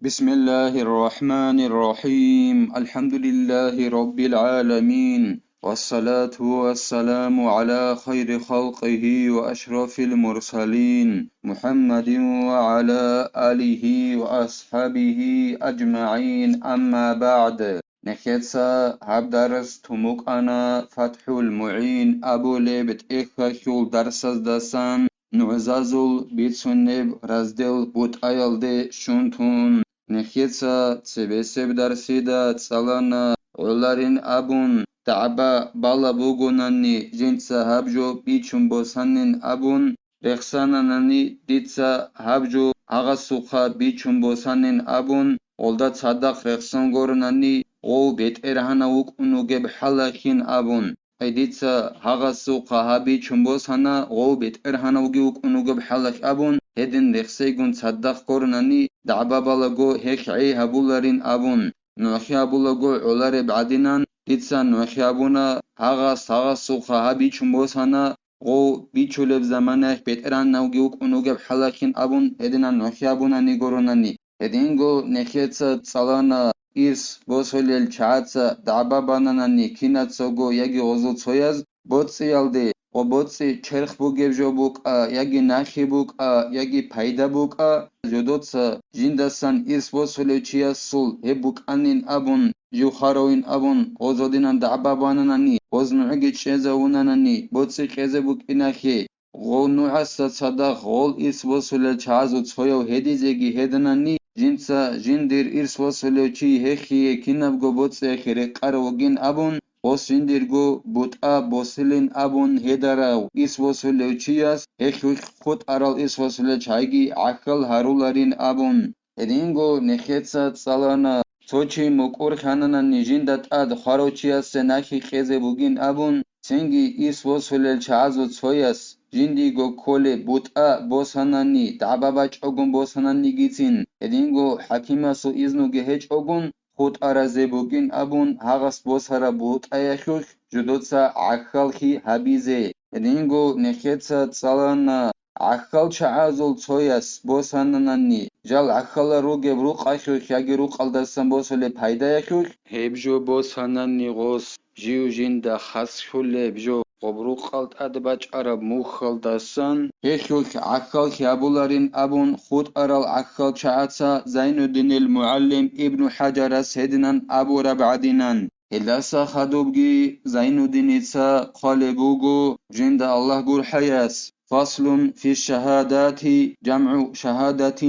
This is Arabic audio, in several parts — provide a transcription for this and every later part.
بسم الله الرحمن الرحيم الحمد لله رب العالمين والصلاة والسلام على خير خلقه وأشرف المرسلين محمد وعلى آله وأصحابه أجمعين أما بعد نخيتسا هبدرس تموك أنا فتح المعين أبو ليبت إخوة درس دسان نعزازل بيتسنب رزدل بوتايلدي شونتون نخيتسا تسبسب درسيدا تسالنا ولارين أبون تعبا بالا بوغوناني جنسا هبجو بيچون بوسانين أبون رخساناناني ديتسا هبجو أغسوخا بيچون بوسانين أبون ولدا تصدق رخسان غورناني او بيت إرهانا وكونوغب حلاخين أبون ايديتسا هغسوخا هبيچون بوسانا او بيت إرهانا وكونوغب حلاخ أبون هدين رخسيگون تصدق غورناني دعبابالغو هيخعي هبولارين أبون نوخيابولغو علاري بعدينان ديتسا نوخيابونا هغا سوخا هبيچون بوسانا غو بيچولب زمانه بيتران نوگيوك اونوگب حلاخين أبون هدينا نوخيابونا نيگوروناني هدينگو نخيتسا تسالانا إرس بوسوليل چاعتسا دعباباناناني كيناتسوگو يگي غزو تسوياز بوتسيالدي و بوتسي چرخ بوگب جو بوكا يگي ناخي بوكا يگي پايدا بوكا جودوتسا جيندسان إرس بوسوليل چياسول هبوك أنين أبون جوخاروين أبون غزودينان دعباباناناني غزنوعگي چيزاوناناني بوتسي قيزه بوك إناخي غول نوعسا صدق غول إرس بوسوليل چازو تسويو هديزيگي هدناني جنسا جندير إرس بوسوليل چي هخيه كينابگو بوتسي خيري قروگين أبون بوس جنديرگو بوتا بوسلين أبون هداراو إرس بوسوليل چياس هخيخ خود أرال إرس بوسوليل چايگي عقل هارولارين أبون هدينگو نخيتسا تسالانا توچي مقور خاناناني جندت أد خاروچياس ناخي خيزه بوگين أبون سنگي إرس بوسوليل چازو تسوياس جنديگو كولي بوتا بوساناني دعبابا چوگون بوساناني گيتين هدينگو حكيماسو إزنوگه هچ اوگون خود أرازه بوگين أبون هغس بوسارا بوتايخوخ جدوتسا عخالخي حبيزه هدينگو نخيتسا تسالانا عخال چعازول تسوياس بوساناناني جال عخالا روگه بروقايخوخ يگي روقالدسان بوسولي پايدايخوخ هبجو بوساناني غوس جيو جندا خسخولي بجو قبروقالت أدباج عرب موخالدسان هيخوخ عخال خيابولارين أبون خود أرال عخال چعاتسا زين الدين المعلم ابن حجر سيدنان أبو ربعدينان هلاسا خدوبگي زين الدين إتسا قالبوغو جند الله قول حياس فصل في الشهادات جمع شهادة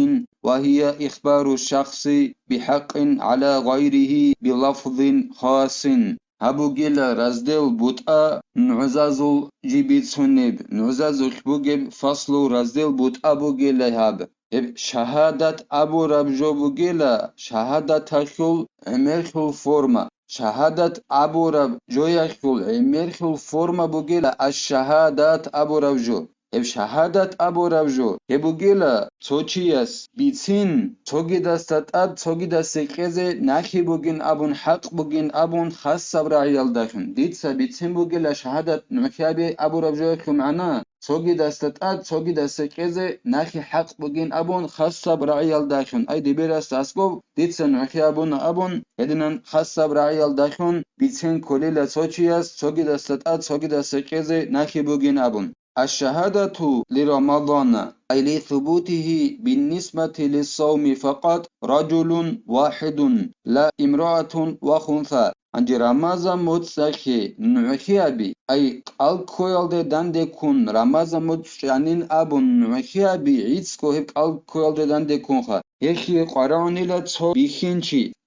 وهي إخبار الشخص بحق على غيره بلفظ خاص هبوگيلا رزدل بوتا نعزازو جيبيت سنب نعزازو خبوگب فصلو رزدل بوتا بوگيلا هب شهادة أبو ربجو بوگيلا شهادة تخول عمرخل فورما شهادة أبو رب جويخل عمرخل فورما بوگيلا الشهادات أبو ربجو شهادت أبو ربجو هبوگيلا توچياس بيتين توگي دستات أد توگي دست قيزه ناخي بوگين أبون حق بوگين أبون خاص صبرعيال داخن ديتسا بيتين بوگيلا شهادت نعكابي أبو ربجو يخو معنا توگي دستات أد توگي دست قيزه ناخي حق بوگين أبون خاص صبرعيال داخن أي دبيرس تاسقو ديتسا نعكابون أبون هدنان خاص صبرعيال داخن بيتين كوليلا توچياس توگي دستات أد توگي دست قيزه ناخي بوگين أبون الشهادة لرمضان أي لثبوته بالنسبة للصوم فقط رجل واحد لا امرأة وخنثى عند رمضان متسخي نعخيابي أي الكويل داندي كون رمضان متشانين أبو نعخيابي عيدسكو هيك الكويل داندي كونخا يخي قراني لا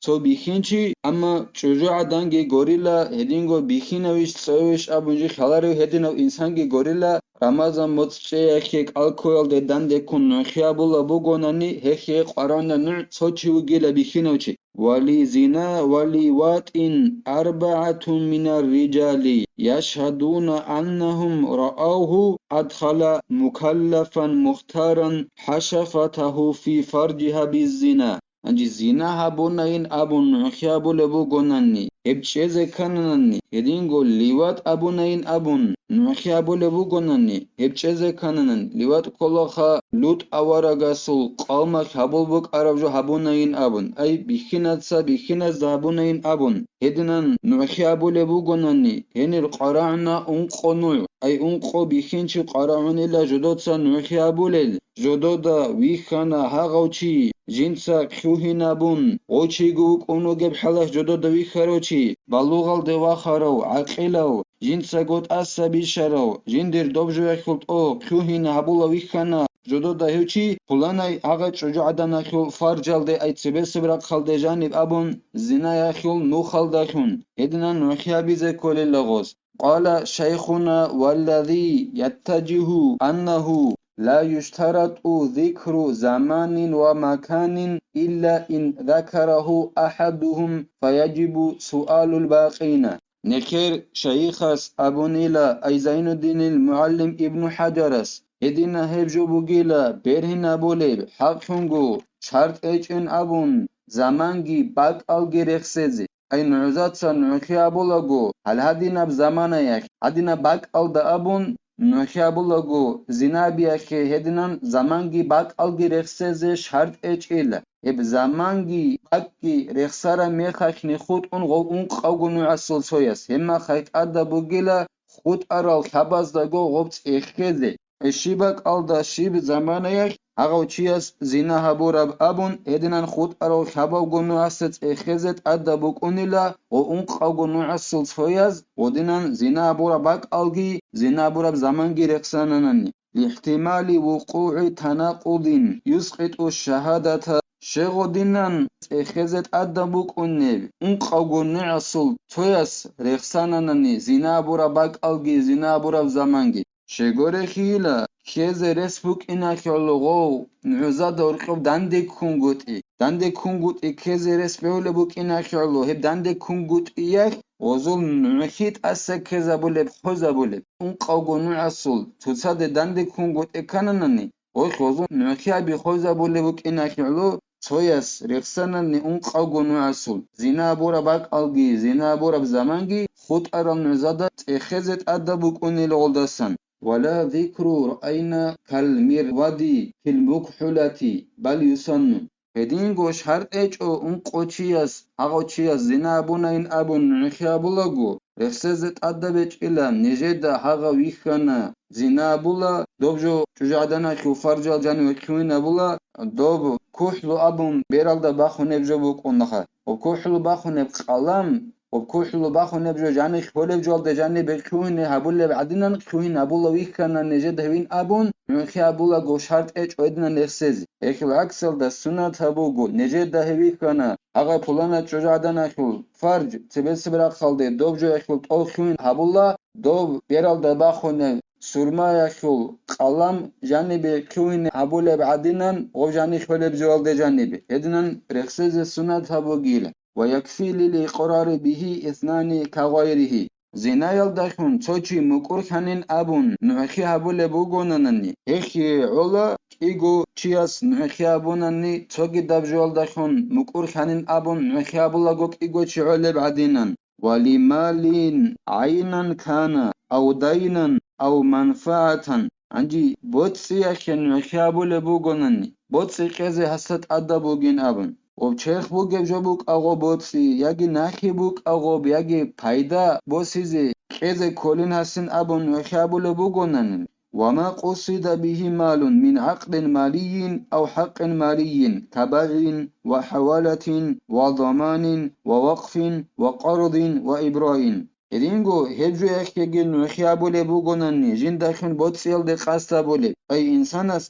تو بيخينشي أما شجاع دانجي غوريلا هدينغو بيخينويش سويش أبونجي خلارو هدينو إنسانجي غوريلا رمضان متشي هيك الكويل داندي كون نعخيابولا بوغوناني هيك قرانا نع توچي وغيلا بيخينوشي ولي زنا ولي واتئن أربعة من الرجال يشهدون أنهم رأوه أدخل مكلفا مختارا حشفته في فرجها بالزنا أنجي زنا هبونين أبون نخيابو لبوغوناني هبچيزه كاناني هدينغو ليوات أبونين أبون ნუხიაბულე ვუგონანი ებჭეზე ქანანან ლივატ კოლოხა ლუტ ავარაგასულ ყალმა ხაბულბო ყარავჟო ჰაბუნაინ აბუნ აი ბიხინაც დაბუნაინ აბუნ ედნან ნუხიაბულე ვუგონანი ენილ ყარანა უნყონუ აი უნყო ბიხინჩი ყარაუნილა ჟოდოცა ნუხიაბულელ ჟოდოდა ვიხანა ჰაღავჩი ჟინცა ხუჰინაბუნ ოჩიგუ კუნუგებ ჰალას ჟოდოდა ვიხაროჩი ბალუღალ დევახარო აყილაო ჟინცა გოთ ასაბიშარო ჟინდერ დობჟუეხულტ ო ხუჰინა ჰაბულა ვიხანა ჟოდოდა ჰევჩი ფულანაი აღაჭო ჟადანახულ ფარჯალდე აი ცებესებრა ხალდე ჟანიბ აბუნ ზინაიხულ ნუხალდახუნ ედნან ნუხიაბიზე კოლილაღოს قال شيخنا والذي يتجه أنه لا يشترط ذكر زمان ومكان إلا إن ذكره أحدهم فيجب سؤال الباقين نكر شيخس أبو نيلا أي زين الدين المعلم ابن حجرس هدينا هبجو بوغيلا برهنا بوليب حقشنگو شرط اچن أبون زمانگي باق الگي رخصزي أي نعزاتسا نعخيابولغو هل هدينا بزمانيك هدينا باق الدا أبون نوخيابولغو زينابياكي هدنان زمانگي باق الگي رخصزي شرط اچيلا اب زمانگي باقي رخصارا ميخاكني خود اون غو اون قوغو نوعسل سويس هما خيط ادا بوغيلا خود ارال خبازدغو غوبت اخيزي الشيباك الدا شيب زمانيك اغو چياس زينا هبوراب ابون ادنان خود ارال خباغو نوعسل اخيزت ادا بوغونيلا غو اون قوغو نوعسل سويس ودنان زينا هبوراب باق الگي زينا هبوراب زمانگي رخصاناناني لاحتمال وقوع تناقض يسقط الشهادة شغودينان اخيزت ادا بوغونيل اون قوغو نوعسل سويس رخصاناناني زينا هبوراب باق الگي زينا هبوراب زمانگي شگوره خیلا کیز رسبوک اینا کلوغو نعزاد ورقب دنده کنگوت ای کیز رسبول بوک اینا کلو هب دنده کنگوت ایک وزول نعخیت اسا کیزا بولب خوزا بولب اون قوگو نعصول تصاد دنده کنگوت ای کننانی وزول نعخیا بی خوزا بولب بوک اینا کلو تویس رخصانانی اون قوگو نعصول زینا بورا باق الگی زینا بورا بزمانگی خود ارام نعزاد اخیزت ادا بوک اونی لغلدستان ولا ذكر رأينا كالمرود في المكحلة بل يسن هدينغو شرط اچو اون قوچياس اغو چياس زنابونين ابون نخيابولغو رخصزت ادبچ الا نجدا هغا ويخانا زنابولا دوبجو چوجادانا خو فرجال جانو كوينا بولا دوب كحلو ابون بيرالدا باخو نبجو بوك اونخا وكحلو باخو نب قلم وبكحلو باخو نبجو جاني خبولب جوال ده جاني بكوهن هبول بعدين كوهن هبول ويكنا نجد هوين أبون نوخي هبول جو شرط إيش أيدنا نفسزي إخل عكسل ده سنة هبوغو نجد ده هويكنا أغا بولانا جوجادنا خل فرج تبس برا خالده دوب جو إخل طول كوهن هبول دوب بيرال ده باخو نب سرما يخل قلم جانب كوهن هبول بعدين او جاني خبولب جوال ده جانب إدنا رخصز سنة هبوغيلا ويكفي للإقرار به اثنان كغيره زنا يلدخون توچي مقرخانين أبون نوخي هبول بوغونانني إخي علا إيغو چياس نوخي هبوناني توغي دبجوال دخون مقرخانين أبون نوخي هبولاغوك إيغو چي علا بعدينان ولمالين عينا كان أو دينا أو منفعة عنجي بوتسي أخي نوخي هبول بوغوناني بوتسي قيزي حسد أدا بوغين أبون وبچرخ بوگب جبوك اغو بوتسي ياگي ناخي بوك اغو بياگي پايدا بوسيزي قيزي كولين هسن ابون وخابول بوغونن وما قصد به مال من عقد مالي أو حق مالي كبغ وحوالة وضمان ووقف وقرض وإبراء إدينغو هجو يخيجل نخيابولي بوغوناني جين داخن بوتسيل دي قاستا بولي أي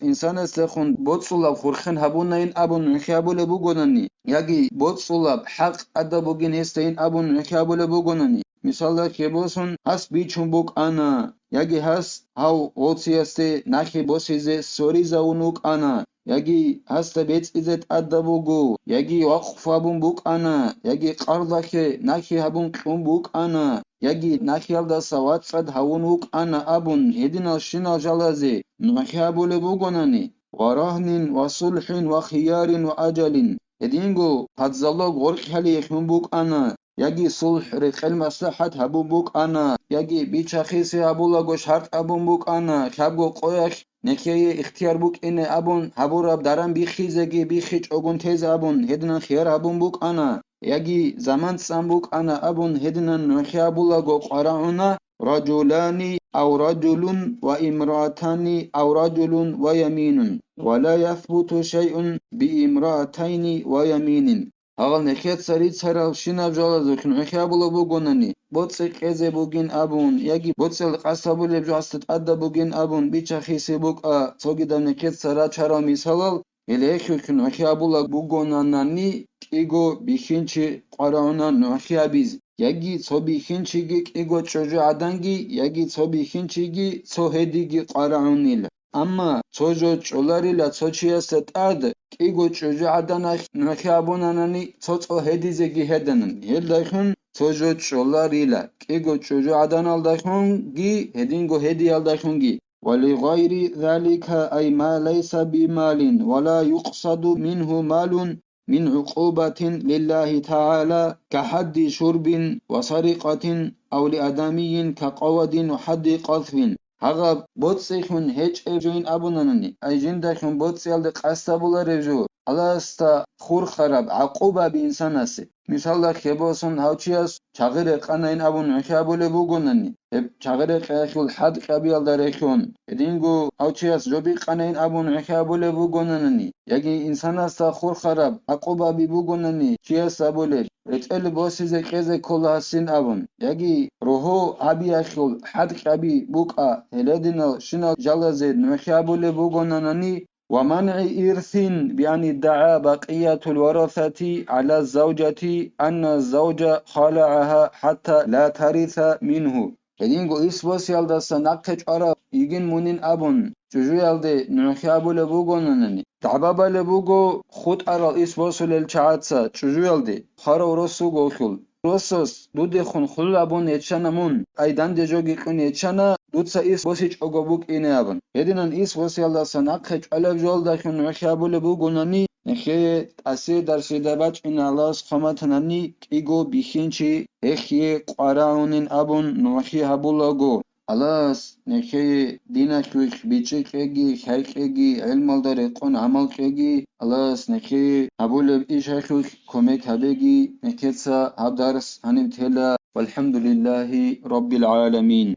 إنسانس لخون بوتسولاب خورخن هبوناين أبون نخيابولي بوغوناني ياگي بوتسولاب حق أدا بوغين هستين أبون نخيابولي بوغوناني مثال كيبوسون هس بيچون بوك أنا ياگي هس هاو غوتسيستي ناخي بوسيزي سوريزا ونوك أنا ياگي هستا بيت إزت أدا بوغو ياگي وقف هبون بوك أنا ياگي قرضاكي ناخي هبون قوم بوك أنا ياگي ناخيال دا سوات صد هونوك أنا أبون هدينال شنال جلازي نخيابولي بوغوناني ورهن وصلح وخيار وأجل هدينغو هدزالوغ غرق حالي يخون بوك أنا يجي صلح رقل مصلحة هبو بوك أنا يجي بيتشخيصي أبو لاغوش هارت أبون بوك أنا خابو قويخ نخيه اختيار بوك إن أبون هبو راب دارم بيخيزگي بيخيج أغن تيز أبون هدنا خيار أبون بوك أنا يجي زمان سامبوك أنا أبون هدنا نخي أبو لاغو قرعونا رجلان أو رجل وامرأتان أو رجل ويمين ولا يثبت شيء بامرأتين ويمين هغل نخيت سريد سرال شناب جالازوك نخيابولا بوغوناني بوتسي قيزي بوغين أبون يجي بوتسي القصابو لبجو أدا بوغين أبون بيچا خيسي بوغ توغي دا نخيت سرا چارا ميسالال إليخيوك نخيابولا بوغوناناني كيغو بيخينچي قراونا نخيابيز يجي تو بيخينچيگي كيغو چوجو عدنگي يجي تو بيخينچيگي تو هديگي قراونيل أما توجو چولاريلا توچيا ستارد كيغو چوجو عدنخ نخيابوناناني توچو هديزگي هدنن هلدايخون توجو چولاريلا كيغو چوجو عدنال دايخون گي هدينگو هديال دايخون گي ولغير ذلك أي ما ليس بمال ولا يقصد منه مال من عقوبة لله تعالى كحد شرب وسرقة أو لآدمي كقود وحد قذف هغا بوتسيخون هيج ايجوين ابونانني ايجين داخون بوتسيال دي قاستا بولا ريجو аласта хур хараб عقوبة بإنسان اسي مثال دا خيبوسون هاوچياس چاغير قاناين ابون نخيابولي بوغوناني چاغير قيخول حد قبيال داريخون ادينگو هاوچياس جوبي قاناين ابون نخيابولي بوغوناني يجي إنسان استا خور خراب عقوبة بوغوناني چياس ابولي اتقل بوسيزي قيزي كولا سين ابون يجي روحو ابي اخول حد قبي بوكا هلدينو شنو جالازي نخيابولي بوغوناني ومنع إرث بأن ادعى بقية الورثة على الزوجة أن الزوج خلعها حتى لا ترث منه هدينغو إسبوس يالدسا نقج عرب يجين منين أبون جوجو يالدي نخيابو لبوغوننني تعبابا لبوغو خود أرال إسبوسو للچعاتسا جوجو يالدي خارو رسو غوخول رسوس دودي خون خلو أبون يتشانا مون أيدان دي جوغي قون يتشانا دودسا إسبوسيج أغوبوك إني أبون هدينان إسبوس يالدسا نقج علب جول داخل نخيابو لبوغوننني نخيه تأسي در سيداباج إن الله سخمتنني كيغو بيخينشي هخيه قراونين أبون نوخي هبولاغو خلاص نخيه دينك بيچيقيگي خيقيگي علم الداري قون عمل قيگي خلاص نخيه هبول إيشاخوك كوميك هبيگي نكتسا هبدارس هنبتهلا والحمد لله رب العالمين